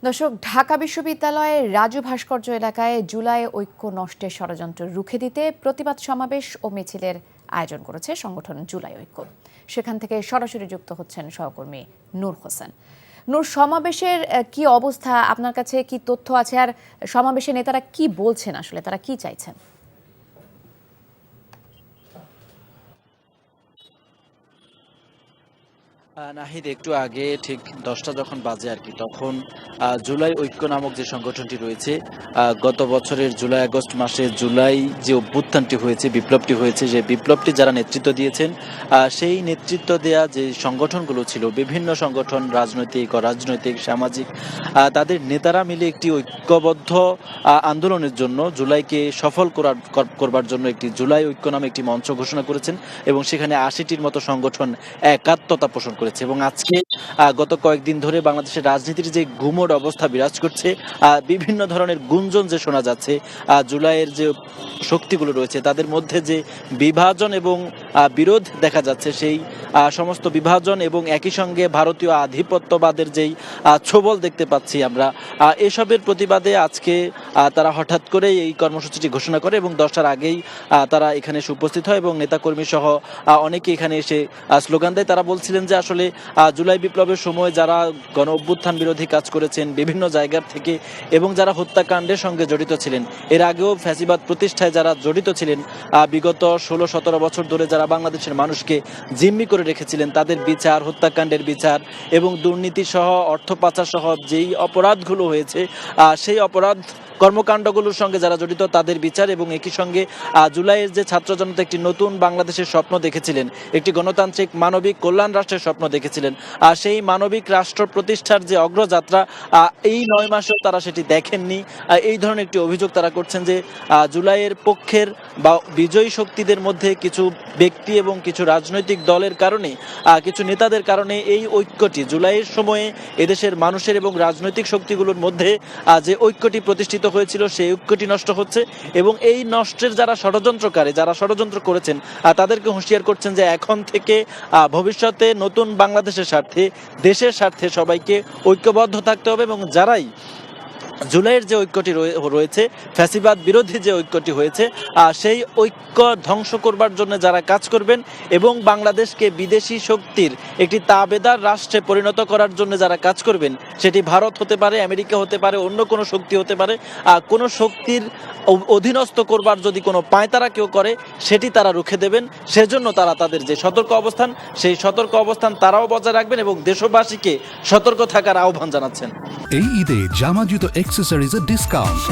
দর্শক, ঢাকা বিশ্ববিদ্যালয়ের রাজু ভাস্কর্য এলাকায় জুলাই ঐক্য নষ্টের ষড়যন্ত্র রুখে দিতে প্রতিবাদ সমাবেশ ও মিছিলের আয়োজন করেছে সংগঠন জুলাই ঐক্য। সেখান থেকে সরাসরি যুক্ত হচ্ছেন সহকর্মী নূর হোসেন। নূর, সমাবেশের কি অবস্থা, আপনার কাছে কি তথ্য আছে, আর সমাবেশে নেতারা কি বলছেন, আসলে তারা কি চাইছেন? নাহিদ, একটু আগে ঠিক 10টা যখন বাজে আর কি, তখন জুলাই ঐক্য নামক যে সংগঠনটি রয়েছে, গত বছরের জুলাই আগস্ট মাসে জুলাই যে অভ্যুত্থানটি হয়েছে, বিপ্লবটি হয়েছে, যে বিপ্লবটি যারা নেতৃত্ব দিয়েছেন, সেই নেতৃত্ব দেয়া যে সংগঠনগুলো ছিল, বিভিন্ন সংগঠন, রাজনৈতিক, অরাজনৈতিক, সামাজিক, তাদের নেতারা মিলে একটি ঐক্যবদ্ধ আন্দোলনের জন্য জুলাইকে সফল করবার জন্য একটি জুলাই ঐক্য নামে একটি মঞ্চ ঘোষণা করেছেন এবং সেখানে 80টির মতো সংগঠন একাত্মতা পোষণ করেছে। এবং আজকে গত কয়েকদিন ধরে বাংলাদেশের রাজনীতির যে গুমোট অবস্থা বিরাজ করছে, বিভিন্ন ধরনের গুঞ্জন যে শোনা যাচ্ছে, জুলাইয়ের যে শক্তিগুলো রয়েছে তাদের মধ্যে যে বিভাজন এবং বিরোধ দেখা যাচ্ছে, সেই সমস্ত বিভাজন এবং একই সঙ্গে ভারতীয় আধিপত্যবাদের যেই ছোবল দেখতে পাচ্ছি আমরা, এসবের প্রতিবাদে আজকে তারা হঠাৎ করে এই কর্মসূচিটি ঘোষণা করে এবং 10টার আগেই তারা এখানে এসে উপস্থিত হয় এবং নেতাকর্মী সহ অনেকে এখানে এসে স্লোগান দেয়। তারা বলছিলেন যে আসলে জুলাই বিপ্লবের সময় যারা গণ অভ্যুত্থান বিরোধী কাজ করেছেন বিভিন্ন জায়গা থেকে এবং যারা হত্যাকাণ্ডের সঙ্গে জড়িত ছিলেন, এর আগেও ফ্যাসিবাদ প্রতিষ্ঠায় যারা জড়িত ছিলেন, বিগত 16-17 বছর ধরে যারা বাংলাদেশের মানুষকে জিম্মি করে রেখেছিলেন, তাদের বিচার, হত্যাকাণ্ডের বিচার এবং দুর্নীতি সহ অর্থ পাচার সহ যেই অপরাধগুলো হয়েছে, সেই অপরাধ কর্মকাণ্ডগুলোর সঙ্গে যারা জড়িত তাদের বিচার এবং একই সঙ্গে জুলাইয়ের যে ছাত্র জনতা একটি নতুন বাংলাদেশের স্বপ্ন দেখেছিলেন, একটি গণতান্ত্রিক মানবিক কল্যাণ রাষ্ট্রের স্বপ্ন দেখেছিলেন, সেই মানবিক রাষ্ট্র প্রতিষ্ঠার যে অগ্রযাত্রা, এই 9 মাসেও তারা সেটি দেখেননি। এই ধরনের একটি অভিযোগ তারা করছেন যে জুলাইয়ের পক্ষের বা বিজয়ী শক্তিদের মধ্যে কিছু ব্যক্তি এবং কিছু রাজনৈতিক দলের কারণে, কিছু নেতাদের কারণে এই ঐক্যটি জুলাইয়ের সময়ে এদেশের মানুষের এবং রাজনৈতিক শক্তিগুলোর মধ্যে যে ঐক্যটি প্রতিষ্ঠিত হয়েছিল সেই ঐক্যটি নষ্ট হচ্ছে এবং এই নষ্টের যারা ষড়যন্ত্রকারী, যারা ষড়যন্ত্র করেছেন, তাদেরকে হুঁশিয়ার করছেন যে এখন থেকে ভবিষ্যতে নতুন বাংলাদেশের স্বার্থে, দেশের স্বার্থে সবাইকে ঐক্যবদ্ধ থাকতে হবে এবং যারাই জুলাইয়ের যে ঐক্যটি রয়েছে, ফ্যাসিবাদ বিরোধী যে ঐক্যটি হয়েছে, সেই ঐক্য ধ্বংস করবার জন্য যারা কাজ করবেন এবং বাংলাদেশকে বিদেশি শক্তির একটি তাবেদার রাষ্ট্রে পরিণত করার জন্য যারা কাজ করবেন, সেটি ভারত হতে পারে, আমেরিকা হতে পারে, অন্য কোনো শক্তি হতে পারে, কোনো শক্তির অধীনস্থ করবার যদি কোনো পায়তারা কেউ করে, সেটি তারা রুখে দেবেন। সেজন্য তারা তাদের যে সতর্ক অবস্থান, সেই সতর্ক অবস্থান তারাও বজায় রাখবেন এবং দেশবাসীকে সতর্ক থাকার আহ্বান জানাচ্ছেন। এই ঈদে জামা জুতো অ্যাক্সেসরিজের ডিসকাউন্ট।